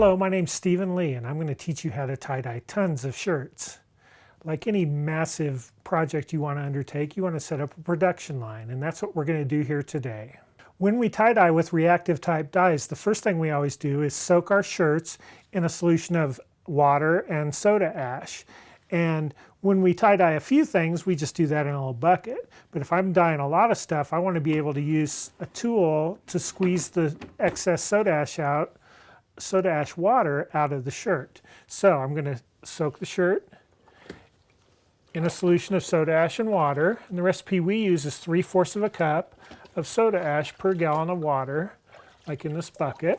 Hello, my name's Stephen Lee, and I'm going to teach you how to tie-dye tons of shirts. Like any massive project you want to undertake, you want to set up a production line, and that's what we're going to do here today. When we tie-dye with reactive type dyes, the first thing we always do is soak our shirts in a solution of water and soda ash. And when we tie-dye a few things, we just do that in a little bucket. But if I'm dyeing a lot of stuff, I want to be able to use a tool to squeeze the excess soda ash water out of the shirt. So I'm going to soak the shirt in a solution of soda ash and water. And the recipe we use is 3/4 of a cup of soda ash per gallon of water, like in this bucket.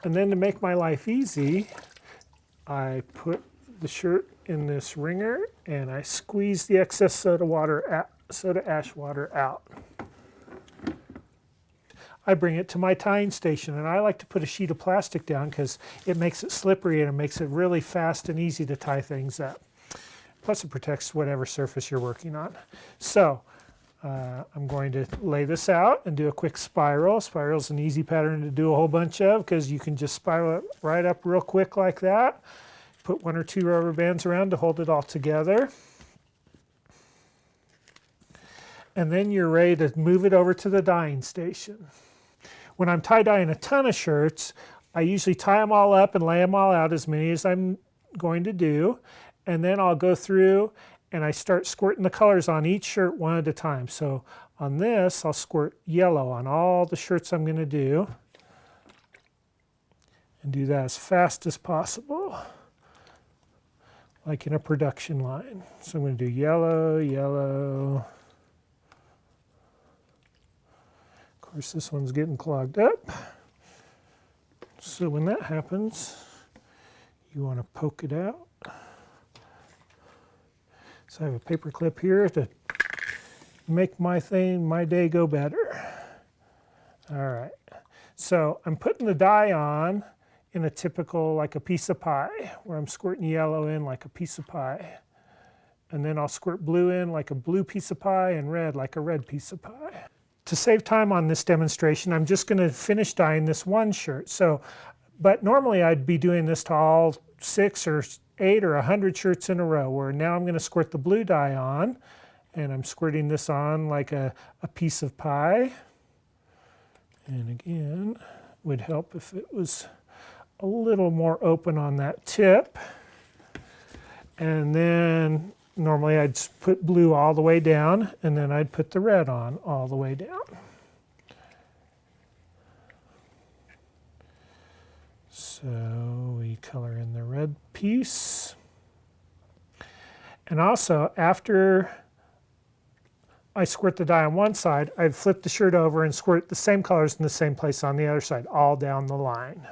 And then to make my life easy, I put the shirt in this wringer and I squeeze the excess soda ash water out. I bring it to my tying station, and I like to put a sheet of plastic down because it makes it slippery and it makes it really fast and easy to tie things up. Plus it protects whatever surface you're working on. So I'm going to lay this out and do a quick spiral. Spiral is an easy pattern to do a whole bunch of because you can just spiral it right up real quick like that. Put 1 or 2 rubber bands around to hold it all together. And then you're ready to move it over to the dyeing station. When I'm tie-dyeing a ton of shirts, I usually tie them all up and lay them all out, as many as I'm going to do. And then I'll go through and I start squirting the colors on each shirt one at a time. So on this, I'll squirt yellow on all the shirts I'm going to do. And do that as fast as possible, like in a production line. So I'm going to do yellow, yellow. Of course, this one's getting clogged up. So when that happens, you want to poke it out. So I have a paper clip here to make my day go better. All right. So I'm putting the dye on in a typical, like a piece of pie, where I'm squirting yellow in like a piece of pie. And then I'll squirt blue in like a blue piece of pie and red like a red piece of pie. To save time on this demonstration, I'm just going to finish dyeing this one shirt. But normally I'd be doing this to all 6 or 8 or 100 shirts in a row, where now I'm going to squirt the blue dye on, and I'm squirting this on like a piece of pie. And again, it would help if it was a little more open on that tip. And then normally I'd put blue all the way down, and then I'd put the red on all the way down. So we color in the red piece. And also, after I squirt the dye on one side, I'd flip the shirt over and squirt the same colors in the same place on the other side, all down the line.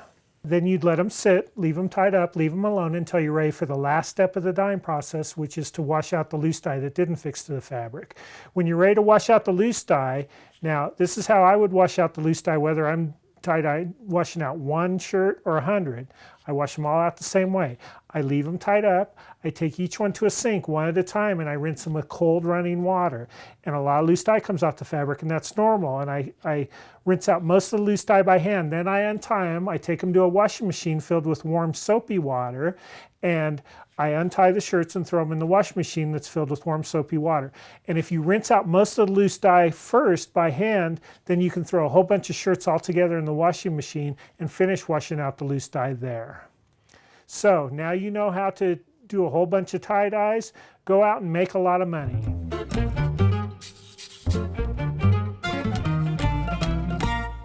Then you'd let them sit, leave them tied up, leave them alone until you're ready for the last step of the dyeing process, which is to wash out the loose dye that didn't fix to the fabric. When you're ready to wash out the loose dye, now this is how I would wash out the loose dye, whether I'm tie-dye washing out 1 shirt or 100. I wash them all out the same way. I leave them tied up. I take each one to a sink one at a time, and I rinse them with cold running water. And a lot of loose dye comes off the fabric, and that's normal. And I rinse out most of the loose dye by hand. Then I untie them. I take them to a washing machine filled with warm soapy water, and I untie the shirts and throw them in the washing machine that's filled with warm soapy water. And if you rinse out most of the loose dye first by hand, then you can throw a whole bunch of shirts all together in the washing machine and finish washing out the loose dye there. So now you know how to do a whole bunch of tie-dyes. Go out and make a lot of money.